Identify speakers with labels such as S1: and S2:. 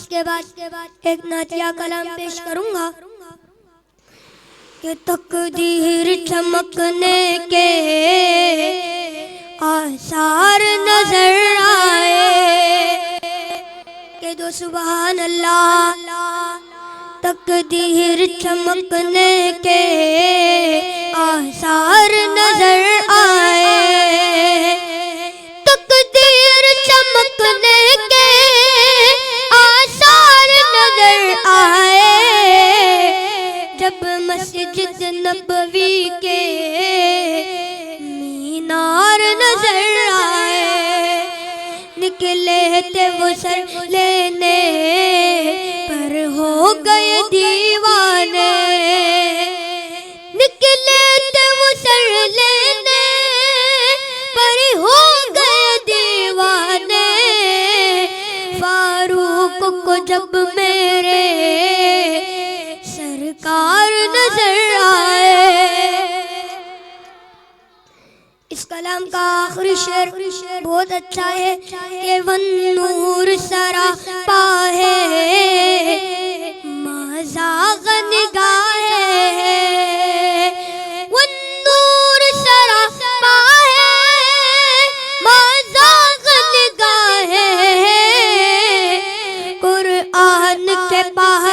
S1: اس کے بعد ایک نعتیہ کلام پیش کروں گا کہ تقدیر چمکنے کے آثار نظر آئے کہ دو سبحان اللہ تقدیر چمکنے کے آثار نظر آئے تقدیر چمکنے کے آثار نظر آئے جب مسجد نبوی کے مینار نظر آئے نکلے تھے وہ سر لینے پر ہو گئے دیوانے نکلے تھے وہ سر لینے پر ہو گئے دیوانے فاروق کو جب میرے سرکار نظر آئے اس کلام کا آخری شعر بہت اچھا ہے کہ والنور سراپا ہے ما زاغ نگاہ والنور سراپا ہے ما زاغ نگاہ قرآن کے پاس